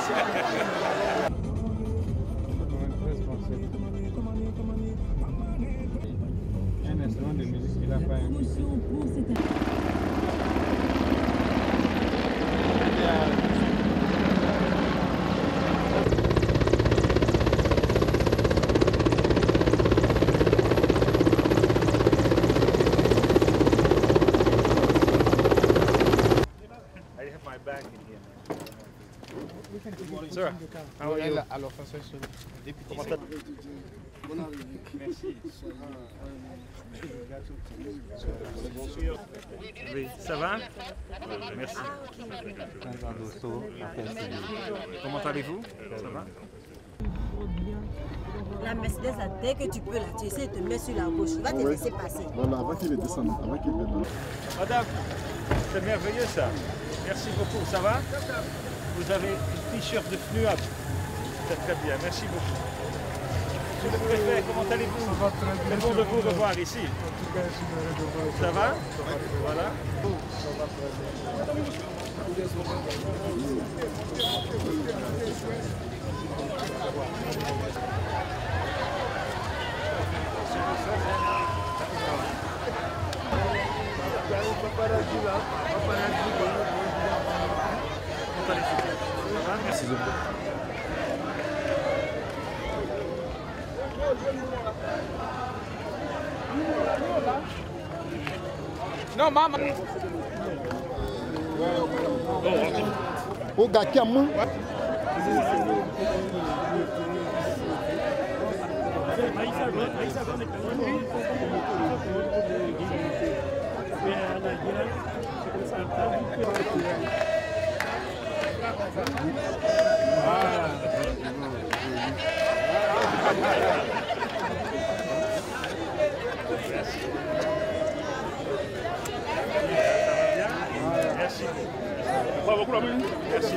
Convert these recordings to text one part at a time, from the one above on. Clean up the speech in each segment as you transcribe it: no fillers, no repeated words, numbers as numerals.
Un instrument de musique, il a pas un Sir, how are you? Alors, François, député. Merci. Oui, ça va? Merci. Comment allez-vous? Ça va? La Mercedes, là, dès que tu peux, là, tu essaies de te mettre sur la gauche. Il va te laisser passer. Voilà, avant qu'il descende, avant qu'il descende. Madame, c'est merveilleux ça. Merci beaucoup. Ça va? Vous avez une t-shirt de FNUAP. C'est très bien. Merci beaucoup. Monsieur le préfet, comment allez-vous? Ça va très bien. C'est bon de vous revoir ici. En tout cas, je suis heureux de voir. Ça va? Voilà. Ça va très Merci beaucoup. Non, maman. O gars qui a mon. Merci. Pas beaucoup la main. Merci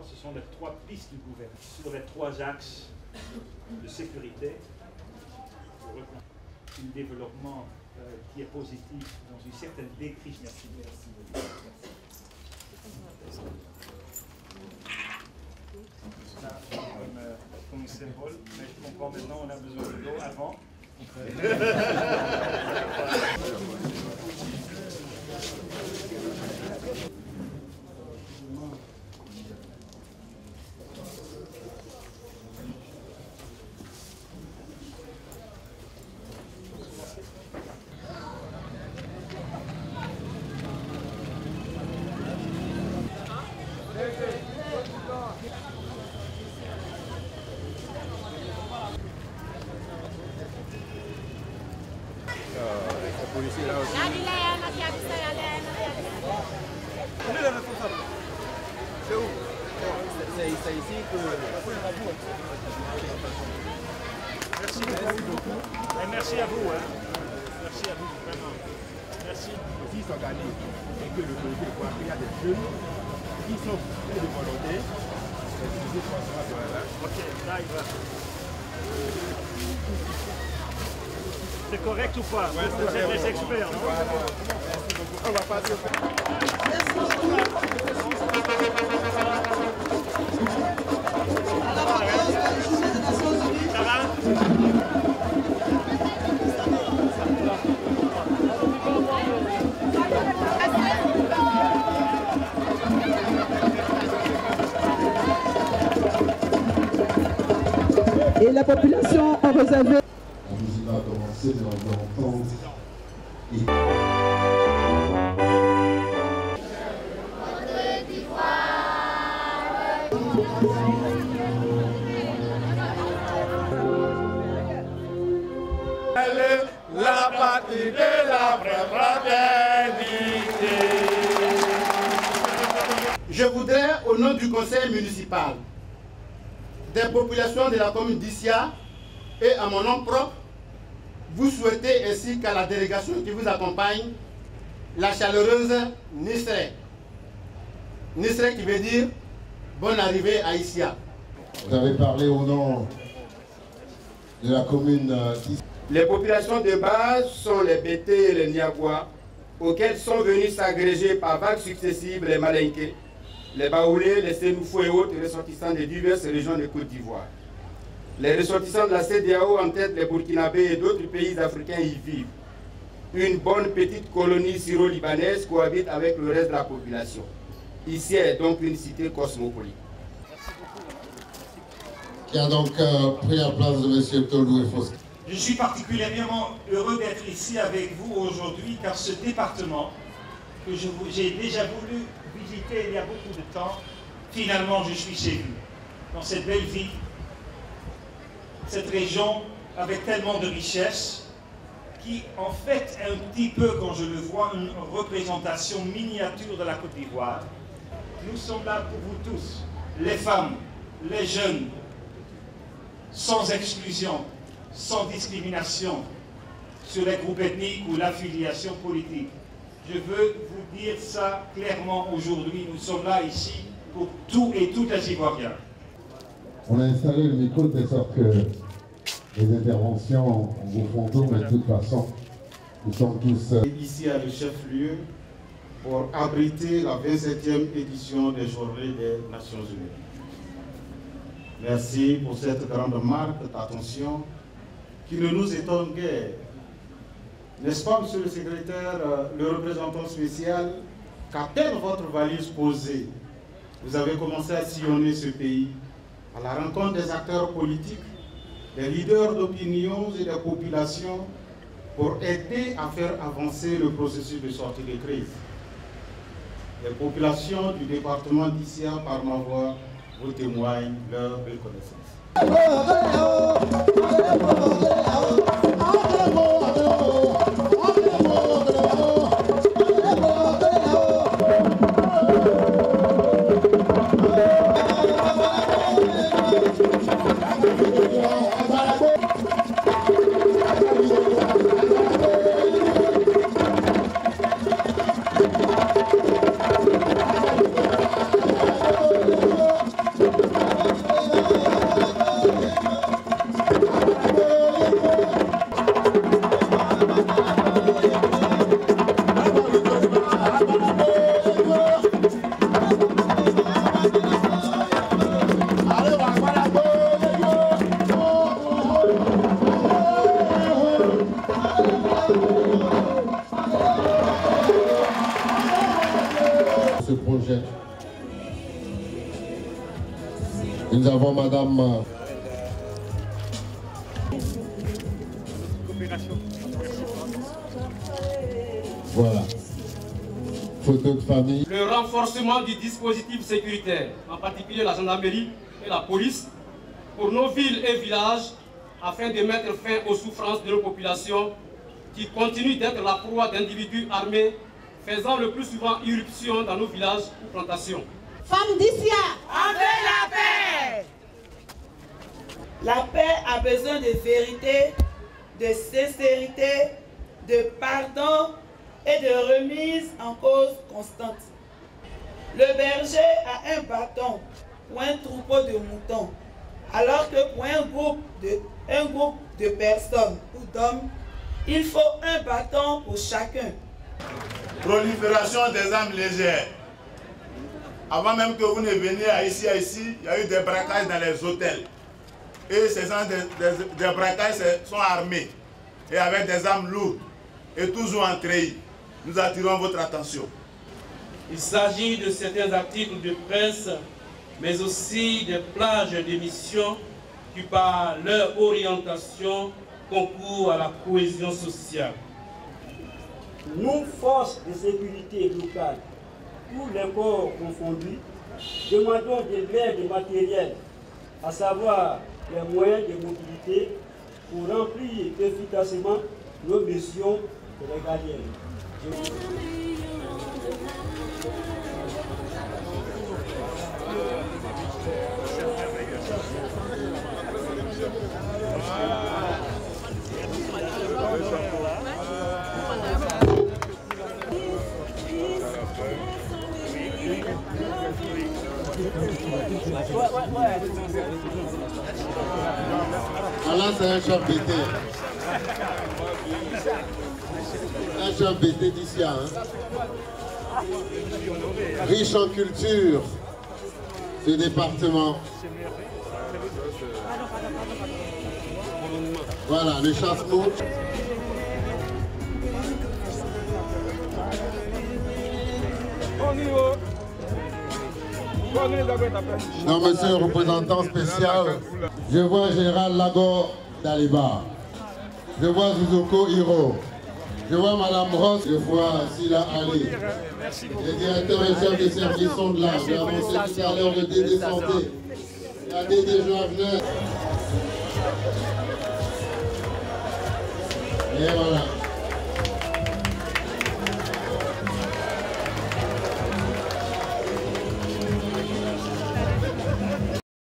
Ce sont les trois pistes du gouvernement sur les trois axes de sécurité, un développement qui est positif dans une certaine décrypte. Merci. Comme symbole, mais je comprends maintenant, on a besoin de l'eau avant. policier là aussi. On est les responsables. C'est où? C'est ici que... Merci beaucoup. Et merci à vous. Hein. Merci à vous, vraiment. Merci. Si s'organise et que le comité de il y a des jeunes qui sont pleins de volonté. Ok, là il va. C'est correct ou pas? Vous êtes les experts, non? On va passer. Et la population a réservé. La musique va commencer, mais on va entendre. La patrie de la fraternité. Je voudrais, au nom du conseil municipal, des populations de la commune d'Issia et à mon nom propre, vous souhaiter ainsi qu'à la délégation qui vous accompagne, la chaleureuse Nisré. Nisré qui veut dire bonne arrivée à Issia. Vous avez parlé au nom de la commune d'Issia. Les populations de base sont les Bété et les Niagois, auxquels sont venus s'agréger par vagues successives les Malinké, les Baoulés, les Sénoufou et autres ressortissants des diverses régions de Côte d'Ivoire. Les ressortissants de la CEDEAO, en tête les Burkinabés et d'autres pays africains y vivent. Une bonne petite colonie syro-libanaise cohabite avec le reste de la population. Ici est donc une cité cosmopolite. Qui a donc pris la place de M. Tolou et Fosque. Je suis particulièrement heureux d'être ici avec vous aujourd'hui car ce département que j'ai déjà voulu visiter il y a beaucoup de temps, finalement je suis chez vous. Dans cette belle ville, cette région avec tellement de richesses qui en fait un petit peu, quand je le vois, une représentation miniature de la Côte d'Ivoire. Nous sommes là pour vous tous, les femmes, les jeunes, sans exclusion, sans discrimination sur les groupes ethniques ou l'affiliation politique. Je veux vous dire ça clairement aujourd'hui. Nous sommes là ici pour tous et toutes les Ivoiriens. On a installé le micro de sorte que les interventions vous font tour, mais de toute façon, nous sommes tous... Ici à le chef-lieu pour abriter la 27e édition des Journées des Nations Unies. Merci pour cette grande marque d'attention qui ne nous étonne guère. N'est-ce pas, monsieur le secrétaire, le représentant spécial, qu'à peine votre valise posée, vous avez commencé à sillonner ce pays à la rencontre des acteurs politiques, des leaders d'opinion et des populations pour aider à faire avancer le processus de sortie de crise. Les populations du département d'Issia, par ma voix, vous témoignent leur reconnaissance. Ce projet. Nous avons madame... Voilà. Photo de famille. Le renforcement du dispositif sécuritaire, en particulier la gendarmerie et la police, pour nos villes et villages, afin de mettre fin aux souffrances de nos populations qui continuent d'être la proie d'individus armés faisant le plus souvent irruption dans nos villages ou plantations. Femmes d'Issia, on veut la paix. La paix a besoin de vérité, de sincérité, de pardon et de remise en cause constante. Le berger a un bâton pour un troupeau de moutons, alors que pour un groupe de personnes ou d'hommes, il faut un bâton pour chacun. Prolifération des armes légères. Avant même que vous ne veniez ici, il y a eu des braquages dans les hôtels. Et ces gens des braquages sont armés et avec des armes lourdes et toujours en treillis. Nous attirons votre attention. Il s'agit de certains articles de presse, mais aussi des plages d'émissions qui, par leur orientation, concourent à la cohésion sociale. Nous, forces de sécurité locales, tous les corps confondus, demandons de l'aide matérielle, à savoir les moyens de mobilité, pour remplir efficacement nos missions régaliennes. Ah là, c'est un chef BT. Un chef BT d'ici, hein. Riche en culture, ce département. Voilà, le chasse-mouche. Non, monsieur le représentant spécial, je vois Général Lago Daliba, je vois Zuzoko Hiro, je vois Madame Ross, je vois Sila Ali. Les directeurs et chefs de service sont là. J'ai annoncé tout à l'heure le DD Santé. Il y a DD Joavenel. Et voilà.